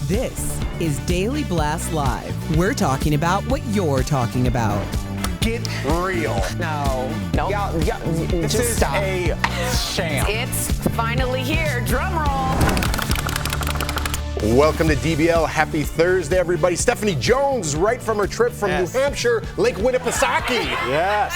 This is Daily Blast Live. We're talking about what you're talking about. Get real. No. Y'all, This just is stop. a sham. It's finally here. Drum roll. Welcome to DBL. Happy Thursday, everybody. Stephanie Jones, right from her trip from Yes. New Hampshire, Lake Winnipesaukee. Yes.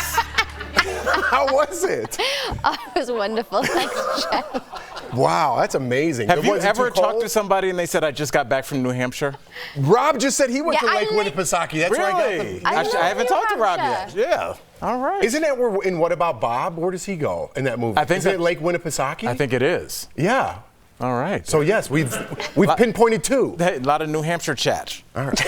How was it? Oh, it was wonderful. Thanks, Jeff. Wow, that's amazing. Have you Was it ever too cold? talked to somebody and they said, I just got back from New Hampshire? Rob just said he went Yeah, to Lake I live- Winnipesaukee. That's where I got Really? the... I haven't talked to Rob yet. Hampshire. Yeah. All right. Isn't that where, in What About Bob? Where does he go in that movie? I think Isn't that- it Lake Winnipesaukee? I think it is. Yeah. All right. So yes, we've pinpointed two. Hey, a lot of New Hampshire chat. All right.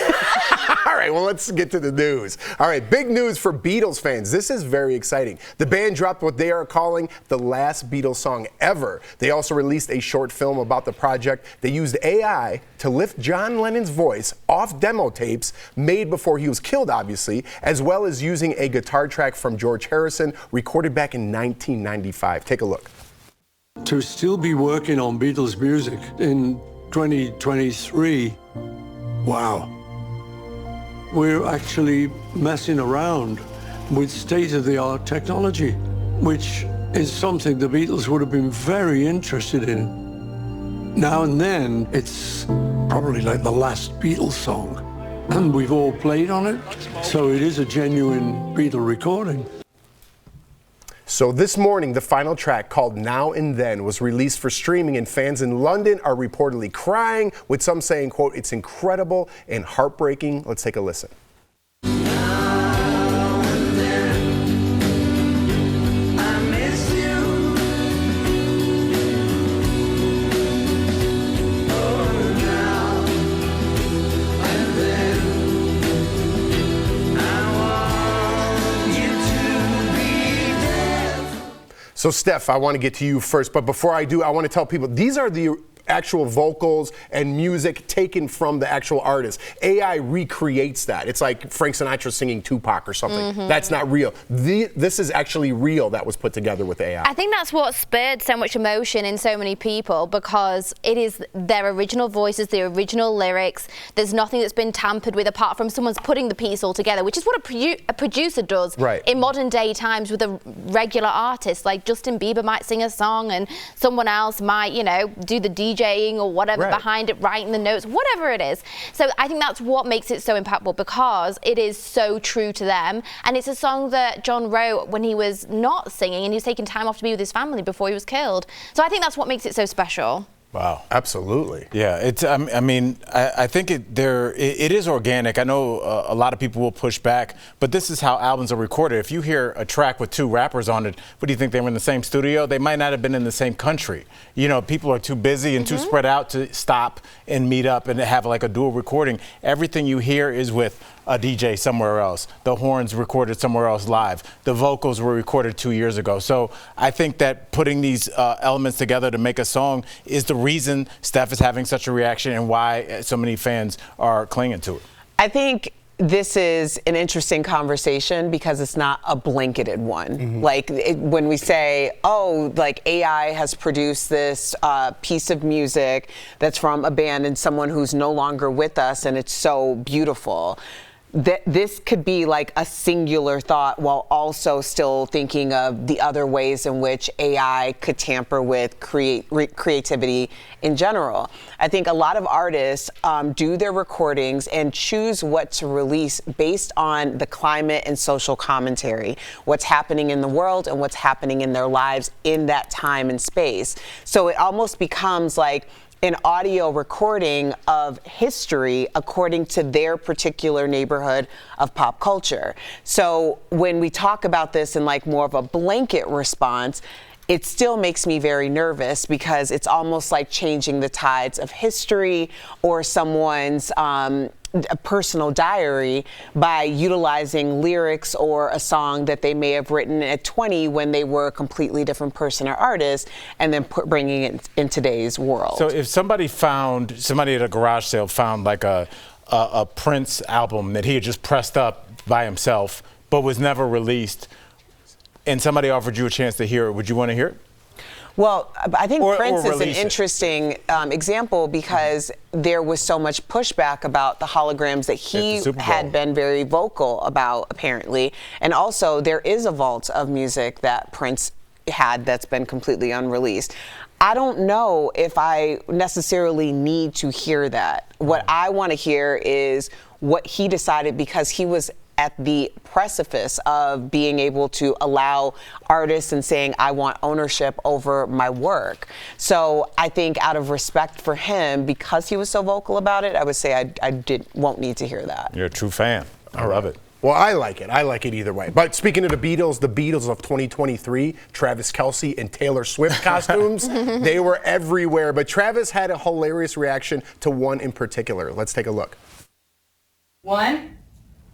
All right, well, let's get to the news. All right, big news for Beatles fans. This is very exciting. The band dropped what they are calling the last Beatles song ever. They also released a short film about the project. They used AI to lift John Lennon's voice off demo tapes made before he was killed, obviously, as well as using a guitar track from George Harrison recorded back in 1995. Take a look. To still be working on Beatles music in 2023, wow. We're actually messing around with state-of-the-art technology, which is something the Beatles would have been very interested in. Now and then, it's probably like the last Beatles song, and we've all played on it, so it is a genuine Beatle recording. So this morning, the final track called Now and Then was released for streaming, and fans in London are reportedly crying, with some saying, quote, it's incredible and heartbreaking. Let's take a listen. So, Steph, I want to get to you first, but before I do, I want to tell people these are the actual vocals and music taken from the actual artist. AI recreates that. It's like Frank Sinatra singing Tupac or something. That's not real. This is actually real that was put together with AI. I think that's what spurred so much emotion in so many people, because it is their original voices, their original lyrics. There's nothing that's been tampered with apart from someone's putting the piece all together, which is what a producer does in modern day times with a regular artist. Like Justin Bieber might sing a song and someone else might, you know, do the DJing or whatever behind it, writing the notes, whatever it is. So I think that's what makes it so impactful, because it is so true to them. And it's a song that John wrote when he was not singing and he was taking time off to be with his family before he was killed. So I think that's what makes it so special. Wow. Absolutely. Yeah, it's. I mean, I think it is organic. I know a lot of people will push back, but this is how albums are recorded. If you hear a track with two rappers on it, what do you think? They were in the same studio? They might not have been in the same country. You know, people are too busy and too spread out to stop and meet up and have like a dual recording. Everything you hear is with a DJ somewhere else. The horns recorded somewhere else live. The vocals were recorded 2 years ago. So I think that putting these elements together to make a song is the reason Steph is having such a reaction and why so many fans are clinging to it. I think this is an interesting conversation because it's not a blanketed one. Like when we say, oh, like AI has produced this piece of music that's from a band and someone who's no longer with us, and it's so beautiful. This could be like a singular thought while also still thinking of the other ways in which AI could tamper with creativity in general. I think a lot of artists do their recordings and choose what to release based on the climate and social commentary, what's happening in the world and what's happening in their lives in that time and space. So it almost becomes like an audio recording of history according to their particular neighborhood of pop culture. So when we talk about this in like more of a blanket response, it still makes me very nervous because it's almost like changing the tides of history or someone's a personal diary by utilizing lyrics or a song that they may have written at 20 when they were a completely different person or artist, and then bringing it in today's world. So if somebody at a garage sale found like a Prince album that he had just pressed up by himself but was never released, and somebody offered you a chance to hear it, would you want to hear it? Well, I think Or Prince is an release it. interesting example because there was so much pushback about the holograms that At he the Super Bowl. had been very vocal about, apparently. And also, there is a vault of music that Prince had that's been completely unreleased. I don't know if I necessarily need to hear that. What I want to hear is what he decided, because he was at the precipice of being able to allow artists and saying, I want ownership over my work. So I think out of respect for him, because he was so vocal about it, I would say won't need to hear that. You're a true fan. I love it. Well, I like it. I like it either way. But speaking of the Beatles of 2023, Travis Kelce and Taylor Swift costumes, they were everywhere. But Travis had a hilarious reaction to one in particular. Let's take a look. 1,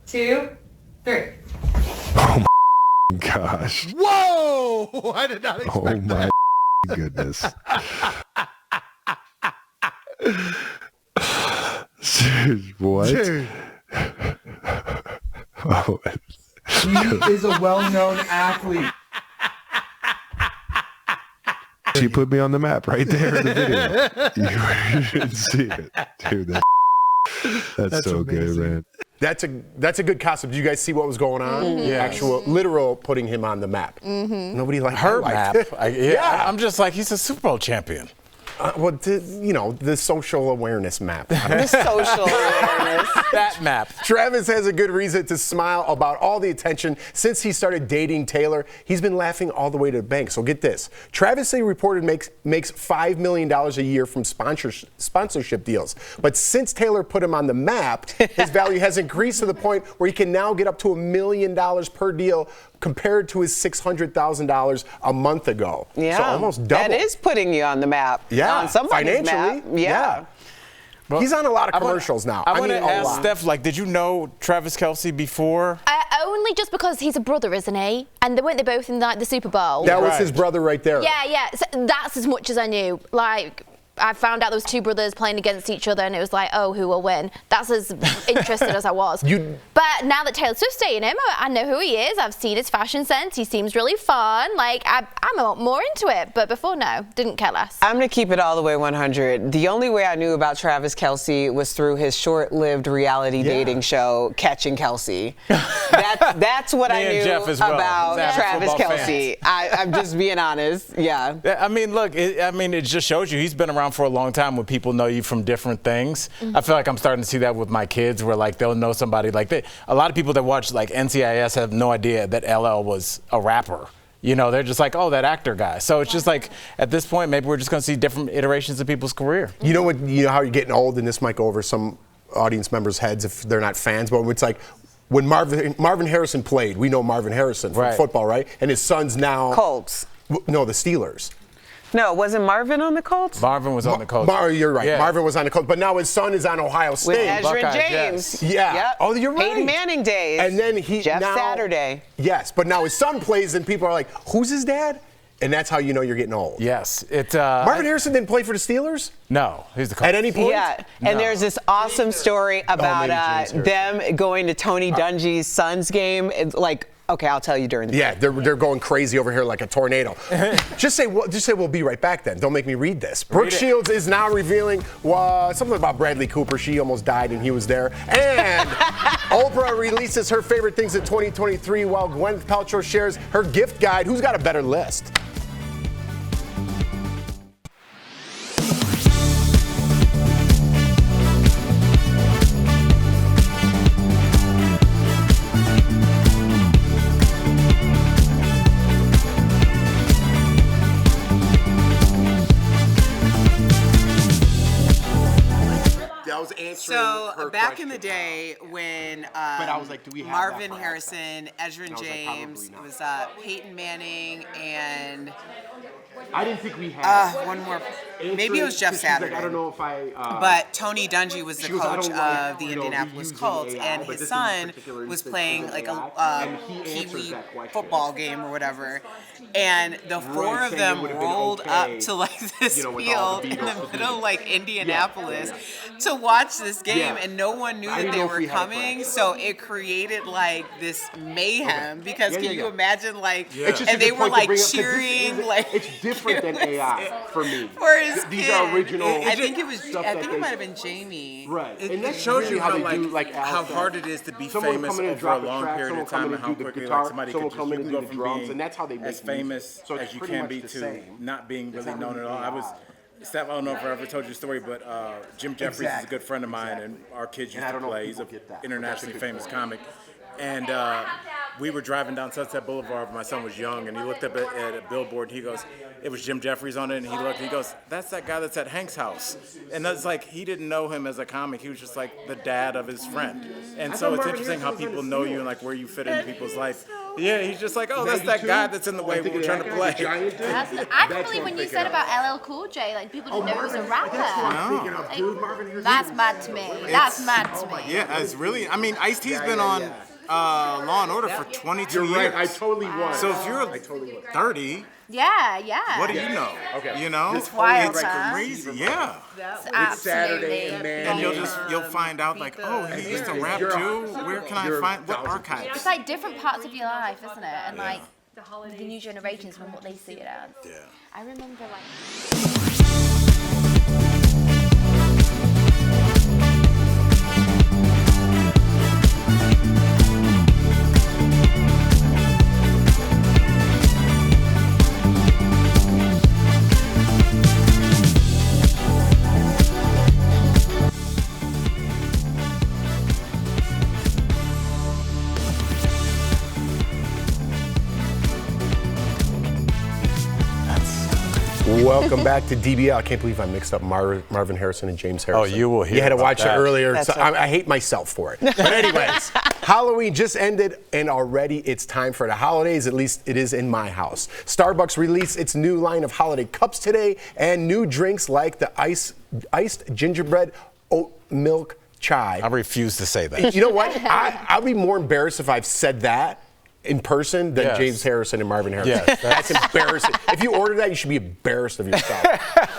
2, 3. Oh my gosh. Whoa! I did not expect Oh my goodness. Dude, what? Dude. Oh, He is a well-known athlete. she put me on the map right there in the video. You didn't see it. Dude, that's so good, man. That's a good costume. Did you guys see what was going on? Yeah. Actual, literal putting him on the map. Nobody liked Her liked map. it. I'm just like, he's a Super Bowl champion. Well, the social awareness map. The social awareness. That map. Travis has a good reason to smile about all the attention since he started dating Taylor. He's been laughing all the way to the bank. So get this. Travis reported makes $5 million a year from sponsorship deals. But since Taylor put him on the map, his value has increased to the point where he can now get up to $1 million per deal compared to his $600,000 a month ago. Yeah. So almost double. That is putting you on the map. Yeah, On somebody's map. financially, Yeah. Well, he's on a lot of commercials now. I want mean, to a ask lot. Steph, like, did you know Travis Kelce before? Only just because he's a brother, isn't he? And weren't they both in like the Super Bowl? That was his brother right there. Yeah. So that's as much as I knew. Like, I found out there was two brothers playing against each other, and it was like, oh, who will win? That's as interested as I was. But now that Taylor Swift's dating him, I know who he is. I've seen his fashion sense. He seems really fun. Like, I'm a lot more into it. But before, no, didn't care less. I'm going to keep it all the way 100. The only way I knew about Travis Kelce was through his short-lived reality dating show, Catching Kelce. That's what I Me and knew Jeff as well. about Avid Travis football Kelce. I'm just being honest. Yeah. I mean, look, it just shows you he's been around for a long time when people know you from different things. I feel like I'm starting to see that with my kids where, like, they'll know somebody like that. A lot of people that watch, like, NCIS have no idea that LL was a rapper. You know, they're just like, oh, that actor guy. So it's just like, at this point, maybe we're just going to see different iterations of people's career. You know how you're getting old, and this might go over some audience members' heads if they're not fans, but it's like when Marvin Harrison played, we know Marvin Harrison from football, right? And his son's now Colts. No, the Steelers. No, wasn't Marvin on the Colts? Marvin was on the Colts. You're right. Yeah. Marvin was on the Colts, but now his son is on Ohio State. With Ezra Buckeyes, James. Yeah. Yep. Oh, you're right. Peyton Manning days. And then Jeff Saturday. Yes, but now his son plays, and people are like, "Who's his dad?" And that's how you know you're getting old. Yes. Marvin Harrison didn't play for the Steelers No, he's the Colts. at any point. Yeah, and there's this awesome story about maybe James them going to Tony Dungy's son's game. It's like, okay, I'll tell you during the Yeah, they're going crazy over here like a tornado. just say we'll be right back then. Don't make me read this. Brooke Shields is now revealing something about Bradley Cooper. She almost died and he was there. And Oprah releases her favorite things in 2023 while Gwens Paltrow shares her gift guide. Who's got a better list? So back in the day when I was like, do we have Marvin that for Harrison, Ezra I was like, James, probably it not. was Peyton Manning, and I didn't think we had. one more. Maybe it was Jeff Saturday. I don't know if I. But Tony Dungy was the She goes, "I coach don't like, of the you know, Indianapolis reusing Colts, AI, and but his this son in particular was instance playing was like AI, a and he answers Pee-wee that question. football game or whatever. And the four of saying it them would've been rolled okay, up to like this you know, with all field the in the Beatles middle of like Indianapolis Yeah. to watch this game, Yeah. and no one knew I that didn't they know if were we had coming. practice. So it created like this mayhem because Yeah, can yeah, you yeah. imagine like, It's just a and they good were point to like bring up, 'cause this cheering is- like. It's different than AI for me. For his These kid. are original. I think it was. stuff I that think they- it might have been Jamie. Right. It, And it that's shows really you how they do, like Al how said. hard it is to be Someone will famous come in and over a drop a long track, period someone of come time in and and how do the quickly guitar, like somebody someone could come just in you and can do go the from drums, being and that's how they make as it. famous So it's as you pretty can much be the to same. not being It's really not known at really all. I was. AI. Steph, I don't know if I ever told you the story, but Jim Jeffries is a good friend of mine, and our kids used I to don't know if play. He's an people get that. internationally famous comic. And we were driving down Sunset Boulevard. My son was young, and he looked up at a billboard. And he goes, it was Jim Jeffries on it, and he looked. And he goes, that's that guy that's at Hank's house. And that's like he didn't know him as a comic. He was just like the dad of his friend. And so it's interesting how people know you and like where you fit into people's life. Yeah, he's just like, oh, that's that guy that's in the way we're trying to play. I can't believe when you said about LL Cool J, like people didn't know he was a rapper. That's mad to me. That's mad to me. Yeah, it's really. I mean, Ice-T's been on Law and Order for 22 years. Right, I totally was. So if you're 30, Yeah. what do you know? Okay. You know, It's wild, it's huh? crazy. Yeah. It's Saturday absolutely. and And you'll find out like, oh, he used to rap too. Where can I find what archives? It's like different parts of your life, isn't it? And like the new generations from what they see it as. Yeah. I remember like. Welcome back to DBL. I can't believe I mixed up Marvin Harrison and James Harrison. Oh, you will hear You had to about watch that. it earlier. That's So right. I hate myself for it. But anyways, Halloween just ended, and already it's time for the holidays. At least it is in my house. Starbucks released its new line of holiday cups today, and new drinks like the iced gingerbread oat milk chai. I refuse to say that. You know what? I'll be more embarrassed if I've said that in person than Yes. James Harrison and Marvin Harrison. Yes, that's embarrassing. If you order that, you should be embarrassed of yourself.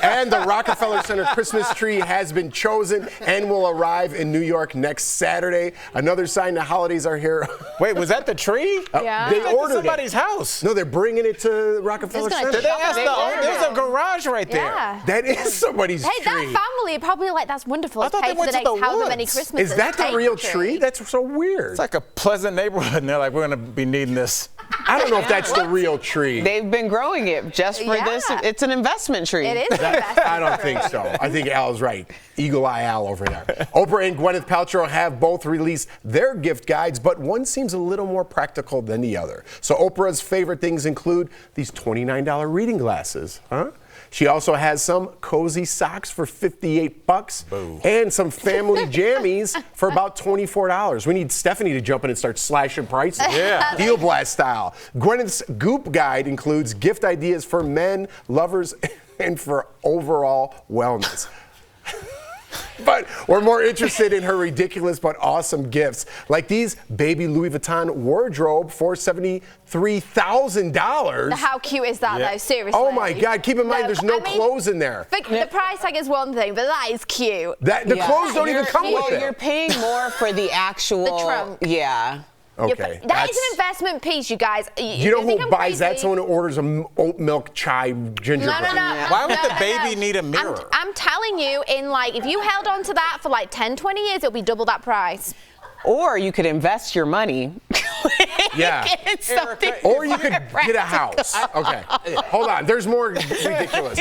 And the Rockefeller Center Christmas tree has been chosen and will arrive in New York next Saturday. Another sign the holidays are here. Wait, was that the tree? Yeah. They That's ordered somebody's it. house. No, they're bringing it to Rockefeller It's gonna Center. shop it. There's a garage right there. Yeah. That is somebody's Hey, tree. that family are probably like, that's wonderful. I Let's thought pay they for the went to next the however many woods. Christmases. Is that the Take real the tree? That's so weird. It's like a pleasant neighborhood, and they're like, we're gonna be needing this. I don't know if that's the real tree. They've been growing it just for this. Yeah. It's an investment tree. It is. I don't think so. I think Al's right. Eagle Eye Al over there. Oprah and Gwyneth Paltrow have both released their gift guides, but one seems a little more practical than the other. So Oprah's favorite things include these $29 reading glasses, huh? She also has some cozy socks for $58 Boo. and some family jammies for about $24. We need Stephanie to jump in and start slashing prices. Yeah. Deal Blast style. Gwyneth's Goop Guide includes gift ideas for men, lovers, and for overall wellness. But we're more interested in her ridiculous but awesome gifts, like these baby Louis Vuitton wardrobe for $73,000. How cute is that, though? Seriously. Oh my God! Keep in mind, there's no clothes in there. The price tag is one thing, but that is cute. The clothes don't even come with You're it. paying more for the actual. The trunk. Yeah. Okay, That is an investment piece, you guys. You know think who I'm buys that? crazy? Someone who orders a oat milk chai gingerbread. No. Why would the baby need a mirror? I'm telling you, if you held on to that for like 10, 20 years, it'll be double that price. Or you could invest your money. Yeah. Get something Or you could more get a house. Okay, hold on. There's more ridiculous.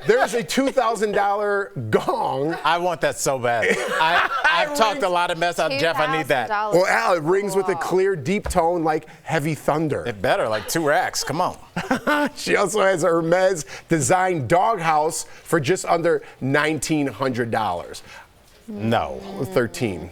There's a $2,000 gong. I want that so bad. I've talked a lot of mess out. Jeff, I need that. $2,000. Well, Al, it rings with a clear, deep tone like heavy thunder. It better, like 2 racks. Come on. She also has a Hermes designed doghouse for just under $1,900. No. 13.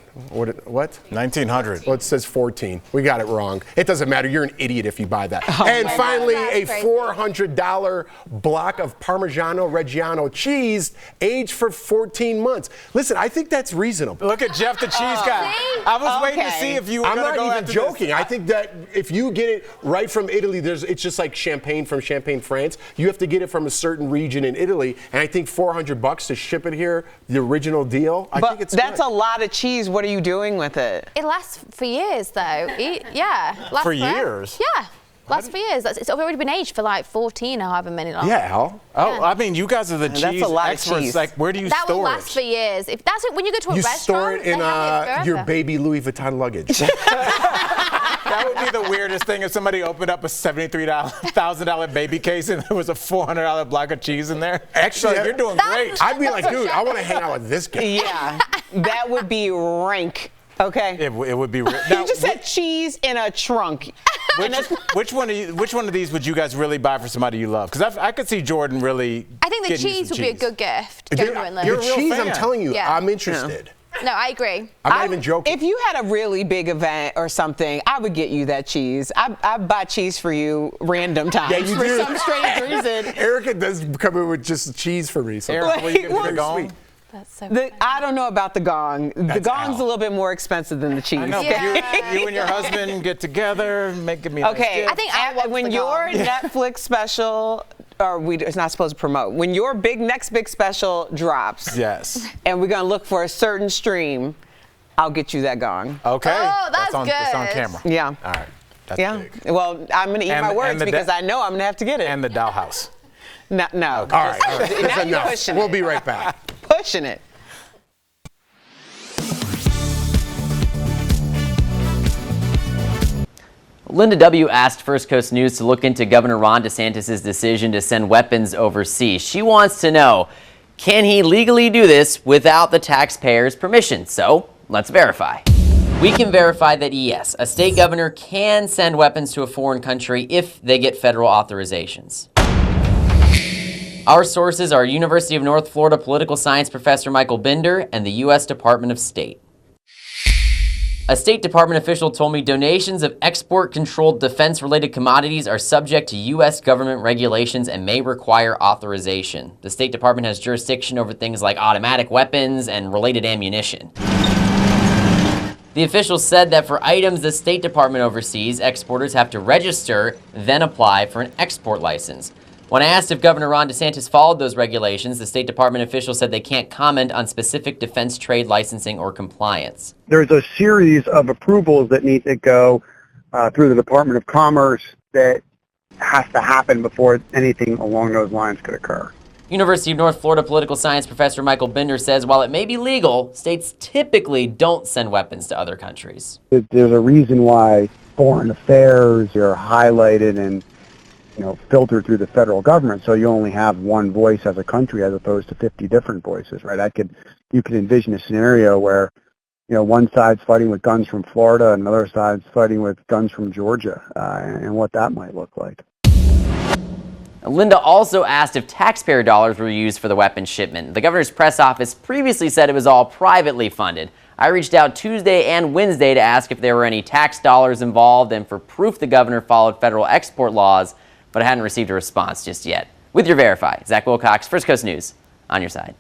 What? 1900. Well, it says 14. We got it wrong. It doesn't matter. You're an idiot if you buy that. And my finally, God, a that's crazy. $400 block of Parmigiano Reggiano cheese aged for 14 months. Listen, I think that's reasonable. Look at Jeff, the cheese guy. See? I was waiting to Okay. see if you were I'm going to not go even after joking. this. I think that if you get it right from Italy, it's just like champagne from Champagne, France. You have to get it from a certain region in Italy, and I think $400 to ship it here, the original deal. I think But it's that's good. a lot of cheese. What are you doing with it? It lasts for years, though. Yeah. Lasts For forever. years? Yeah. Last for years. It's already been aged for like 14 or however many long. Yeah, Al. Oh, I mean, you guys are the cheese experts. Like, where do you that store will it? last for years. If that's it, when you go to a You restaurant, store it in they have it your forever. baby Louis Vuitton luggage. That would be the weirdest thing if somebody opened up a $73,000 baby case and there was a $400 block of cheese in there. Actually, you're doing great. I'd be like, dude, I want to hang out with this guy. Yeah, that would be rank. Okay. It would be. Now, You just said cheese in a trunk. which one of these would you guys really buy for somebody you love? Because I could see Jordan really. I think the getting you cheese some would be a cheese. good gift. Dude, Genuinely. your You're a real cheese, fan. I'm telling you, Yeah. I'm interested. No, I agree. I'm not even joking. If you had a really big event or something, I would get you that cheese. I buy cheese for you random times Yeah, you for do. some strange reason. Erica does come in with just cheese for me. So Erica, will you give me the Very gong? sweet. That's so I don't know about the gong. The That's gong's Al. a little bit more expensive than the cheese. I know. Yeah. You and your husband get together, give me. A Okay, nice gift. I think I want when the your gong. Netflix special, it's not supposed to promote. When your next big special drops, Yes. and we're gonna look for a certain stream, I'll get you that gong. Okay. Oh, that's on, That's on good. camera. Yeah. All right. That's Yeah. big. Well, I'm gonna eat And- my and words the because I know I'm gonna have to get it. And the dollhouse. No. All right. All right. Now That's you're enough. pushing We'll it. be right back. Pushing it. Linda W. asked First Coast News to look into Governor Ron DeSantis' decision to send weapons overseas. She wants to know, can he legally do this without the taxpayers' permission? So, let's verify. We can verify that yes, a state governor can send weapons to a foreign country if they get federal authorizations. Our sources are University of North Florida political science professor Michael Binder and the U.S. Department of State. A State Department official told me donations of export-controlled defense-related commodities are subject to U.S. government regulations and may require authorization. The State Department has jurisdiction over things like automatic weapons and related ammunition. The official said that for items the State Department oversees, exporters have to register, then apply for an export license. When I asked if Governor Ron DeSantis followed those regulations, the State Department official said they can't comment on specific defense trade licensing or compliance. There's a series of approvals that need to go through the Department of Commerce that has to happen before anything along those lines could occur. University of North Florida political science professor Michael Binder says while it may be legal, states typically don't send weapons to other countries. There's a reason why foreign affairs are highlighted and filtered through the federal government, so you only have one voice as a country as opposed to 50 different voices, right? You could envision a scenario where, one side's fighting with guns from Florida and another side's fighting with guns from Georgia, and what that might look like. Linda also asked if taxpayer dollars were used for the weapons shipment. The governor's press office previously said it was all privately funded. I reached out Tuesday and Wednesday to ask if there were any tax dollars involved and for proof the governor followed federal export laws, but I hadn't received a response just yet. With your Verify, Zach Wilcox, First Coast News, on your side.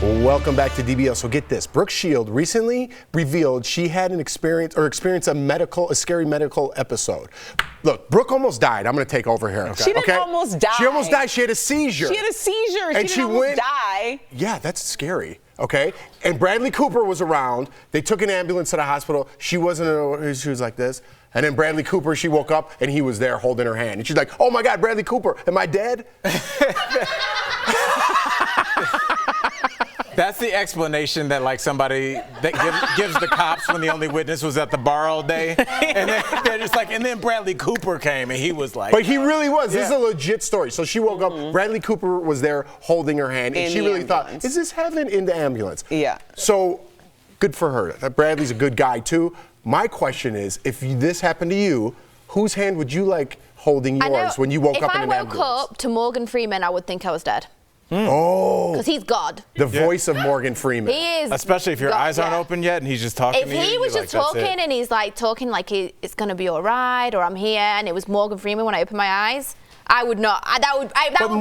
Welcome back to DBL. So get this, Brooke Shield recently revealed she had experienced a scary medical episode. Look, Brooke almost died. I'm going to take over here. She didn't almost die. She almost died. She had a seizure. She had a seizure. And she didn't almost die. Yeah, that's scary. Okay, and Bradley Cooper was around. They took an ambulance to the hospital. She wasn't. She was like this. And then Bradley Cooper, she woke up and he was there holding her hand. And she's like, "Oh my God, Bradley Cooper, am I dead?" That's the explanation that somebody that gives the cops when the only witness was at the bar all day, and they're just like, and then Bradley Cooper came and he was like, but he really was. This is a legit story. So she woke up. Bradley Cooper was there holding her hand, and she really thought, "Is this heaven?" In the ambulance. Yeah. So good for her. Bradley's a good guy too. My question is, if this happened to you, whose hand would you like holding yours when you woke up in an ambulance? If I woke up to Morgan Freeman, I would think I was dead. Oh. Because he's God. The voice of Morgan Freeman. He is. Especially if your eyes aren't open yet and he's just talking If to you. he was just talking and he's talking like it's going to be all right or I'm here and it was Morgan Freeman when I opened my eyes, I would not. That would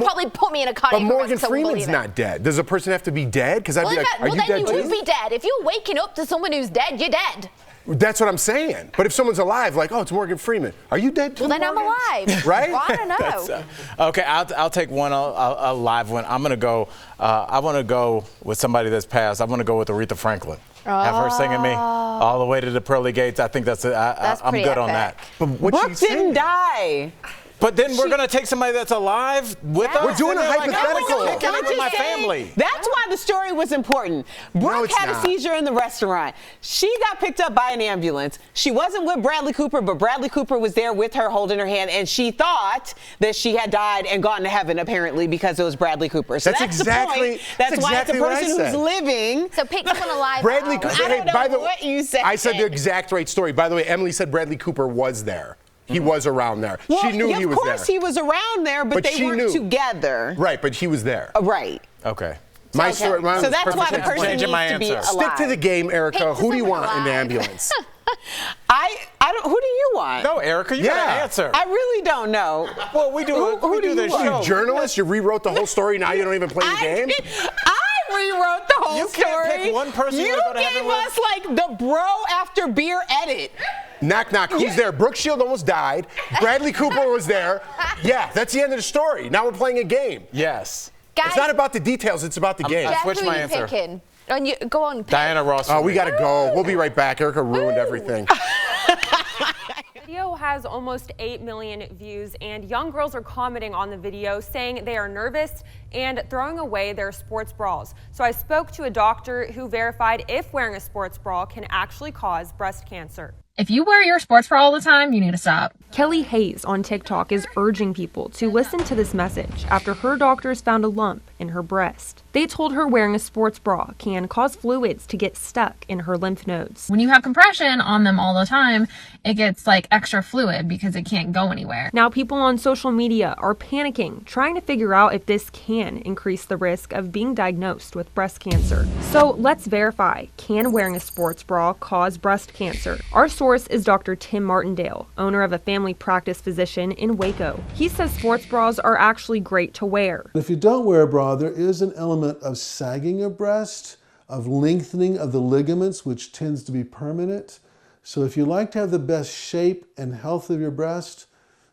probably put me in a cardiac But Morgan arrest. Freeman's not dead. Does a person have to be dead? Because I'd be like, are you dead too? Well, then you would be dead. If you're waking up to someone who's dead, you're dead. That's what I'm saying. But if someone's alive, like, oh, it's Morgan Freeman. Are you dead too, Well, then Morgan? I'm alive. Right? Well, I don't know. Okay, I'll take one, a live one. I'm going to go, I want to go with somebody that's passed. I want to go with Aretha Franklin. Have her singing me all the way to the pearly gates. I think that's I'm good on that. But Brooke didn't die. But then we're going to take somebody that's alive with us? We're doing a Like, hypothetical. I'm kicking it with my family. That's why the story was important. Brooke it's had a not. seizure in the restaurant. She got picked up by an ambulance. She wasn't with Bradley Cooper, but Bradley Cooper was there with her holding her hand, and she thought that she had died and gone to heaven, apparently, because it was Bradley Cooper. So that's exactly- the point. That's why exactly it's a what I person said. who's living. So pick someone alive. Bradley out. Cooper. I don't know by the what you said. I said the exact right story. By the way, Emily said Bradley Cooper was there. He was around there. Well, she knew he was there. Of course he was around there, but they she weren't knew. together. Right, but he was there. Right. Okay. My Okay. story. Mine So was that's why perfect. the person needs Changing my to be answer. alive. Stick to the game, Erica. Pick Who do you someone want in the alive. ambulance? I don't. Who do you want? No, Erica, you got to answer. I really don't know. Well, we do Who do you this want? show. You journalist? You rewrote the whole story. Now you don't even play the game. I rewrote the whole You story. can't pick one person You you wanna go to gave heaven with. us like the bro after beer edit. Knock, knock. Who's there? Brooke Shield almost died. Bradley Cooper was there. Yeah, that's the end of the story. Now we're playing a game. Yes. Guys, It's not about the details. It's about the game. Jeff, switch who my are you answer. picking? And you, go on. Pick. Diana Ross. Oh, for we me. got to go. We'll be right back. Erica ruined everything. Video has almost 8 million views, and young girls are commenting on the video saying they are nervous and throwing away their sports bras. So I spoke to a doctor who verified if wearing a sports bra can actually cause breast cancer. If you wear your sports bra all the time, you need to stop. Kelly Hayes on TikTok is urging people to listen to this message after her doctors found a lump in her breast. They told her wearing a sports bra can cause fluids to get stuck in her lymph nodes. When you have compression on them all the time, it gets like extra fluid because it can't go anywhere. Now people on social media are panicking, trying to figure out if this can increase the risk of being diagnosed with breast cancer. So let's verify, can wearing a sports bra cause breast cancer? Our source is Dr. Tim Martindale, owner of a family practice physician in Waco. He says sports bras are actually great to wear. If you don't wear a bra, there is an element of sagging of breast, of lengthening of the ligaments, which tends to be permanent. So if you like to have the best shape and health of your breast,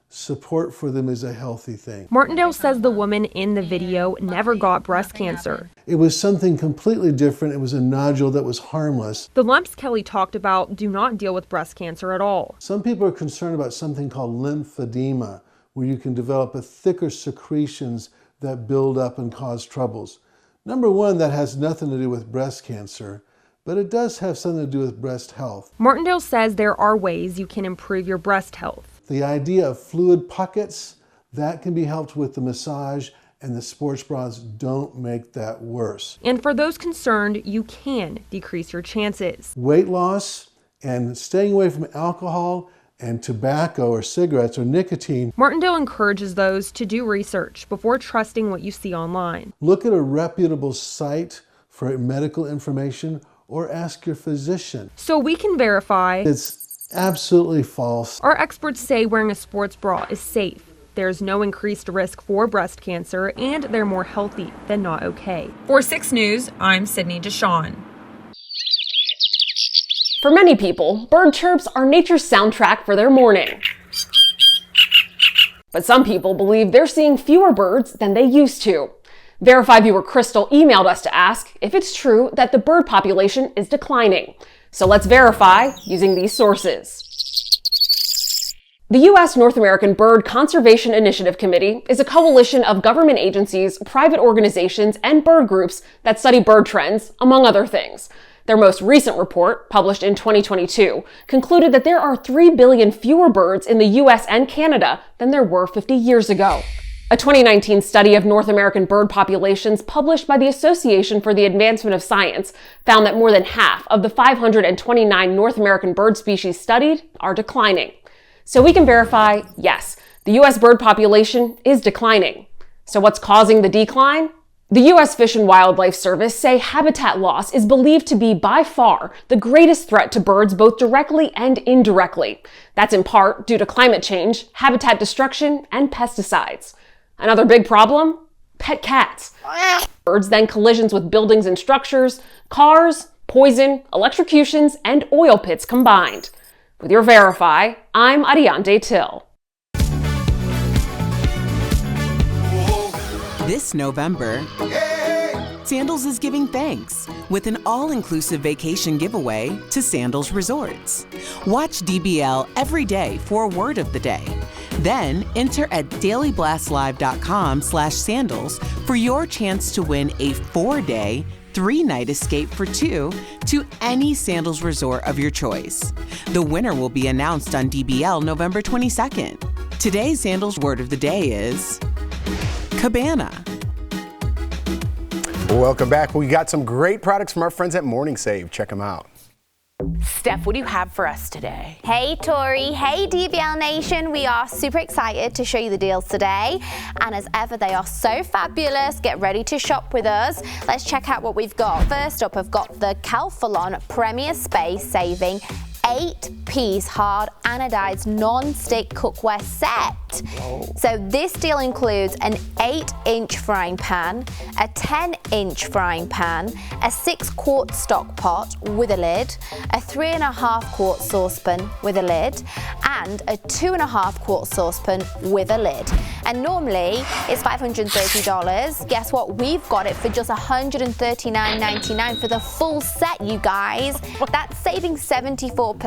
support for them is a healthy thing. Martindale says the woman in the video never got breast cancer. It was something completely different. It was a nodule that was harmless. The lumps Kelly talked about do not deal with breast cancer at all. Some people are concerned about something called lymphedema, where you can develop a thicker secretions that build up and cause troubles. Number one, that has nothing to do with breast cancer, but it does have something to do with breast health. Martindale says there are ways you can improve your breast health. The idea of fluid pockets, that can be helped with the massage, and the sports bras don't make that worse. And for those concerned, you can decrease your chances. Weight loss and staying away from alcohol and tobacco or cigarettes or nicotine. Martindale encourages those to do research before trusting what you see online. Look at a reputable site for medical information or ask your physician. So we can verify it's absolutely false. Our experts say wearing a sports bra is safe. There's no increased risk for breast cancer, and they're more healthy than not okay. For 6 News, I'm Sydney Deshawn. For many people, bird chirps are nature's soundtrack for their morning. But some people believe they're seeing fewer birds than they used to. Verify viewer Crystal emailed us to ask if it's true that the bird population is declining. So let's verify using these sources. The U.S. North American Bird Conservation Initiative Committee is a coalition of government agencies, private organizations, and bird groups that study bird trends, among other things. Their most recent report, published in 2022, concluded that there are 3 billion fewer birds in the U.S. and Canada than there were 50 years ago. A 2019 study of North American bird populations published by the Association for the Advancement of Science found that more than half of the 529 North American bird species studied are declining. So we can verify, yes, the U.S. bird population is declining. So what's causing the decline? The U.S. Fish and Wildlife Service say habitat loss is believed to be by far the greatest threat to birds both directly and indirectly. That's in part due to climate change, habitat destruction, and pesticides. Another big problem? Pet cats. Birds, then collisions with buildings and structures, cars, poison, electrocutions, and oil pits combined. With your Verify, I'm Ariande Till. This November, Sandals is giving thanks with an all-inclusive vacation giveaway to Sandals Resorts. Watch DBL every day for a word of the day. Then enter at dailyblastlive.com/sandals for your chance to win a 4-day, 3-night escape for 2 to any Sandals resort of your choice. The winner will be announced on DBL November 22nd. Today's Sandals word of the day is cabana. Welcome back. We got some great products from our friends at Morning Save. Check them out. Steph, what do you have for us today? Hey Tori, hey DBL Nation, we are super excited to show you the deals today, and as ever they are so fabulous. Get ready to shop with us. Let's check out what we've got. First up, I've got the Kelce Premier Space Saving 8-piece hard anodized non-stick cookware set. Whoa. So this deal includes an 8-inch frying pan, a 10-inch frying pan, a 6-quart stock pot with a lid, a 3.5-quart saucepan with a lid, and a 2.5-quart saucepan with a lid. And normally it's $530. Guess what? We've got it for just $139.99 for the full set, you guys. That's saving 74%.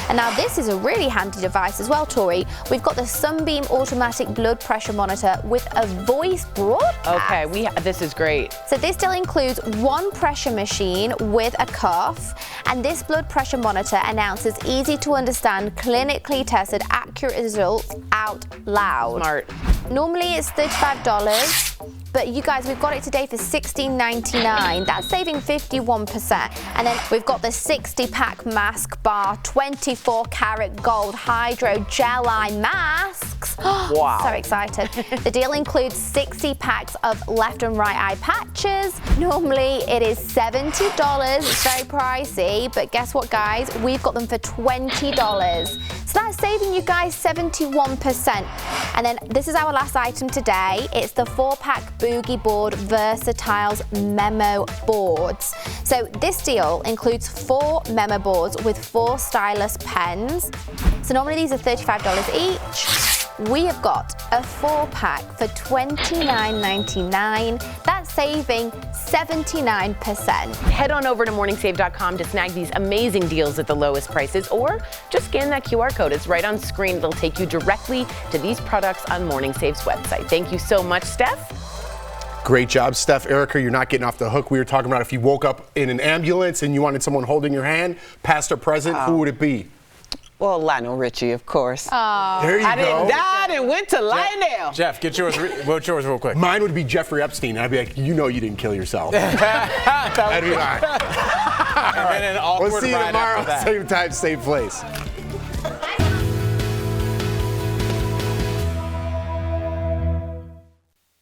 And now this is a really handy device as well, Tori. We've got the Sunbeam automatic blood pressure monitor with a voice broadcast. Okay, this is great. So this still includes one pressure machine with a cuff, and this blood pressure monitor announces easy to understand, clinically tested, accurate results out loud. Smart. Normally it's $35. But you guys, we've got it today for $16.99. That's saving 51%. And then we've got the 60-pack mask bar, 24-karat gold hydro gel eye masks. Wow. So excited. The deal includes 60 packs of left and right eye patches. Normally it is $70. It's very pricey, but guess what, guys? We've got them for $20. So that's saving you guys 71%. And then this is our last item today. It's the 4-pack Boogie Board Versatiles Memo Boards. So this deal includes 4 memo boards with 4 stylus pens. So normally these are $35 each. We have got a 4-pack for $29.99. That's saving 79%. Head on over to morningsave.com to snag these amazing deals at the lowest prices, or just scan that QR code. It's right on screen. It'll take you directly to these products on Morning Save's website. Thank you so much, Steph. Great job, Steph. Erica, you're not getting off the hook. We were talking about if you woke up in an ambulance and you wanted someone holding your hand, past or present, who would it be? Well, Lionel Richie, of course. There you go. I didn't die and went to Lionel. Jeff, get yours. What's yours real quick? Mine would be Jeffrey Epstein. I'd be like, you know you didn't kill yourself. That'd be mine. All right. We'll see you tomorrow, same time, same place.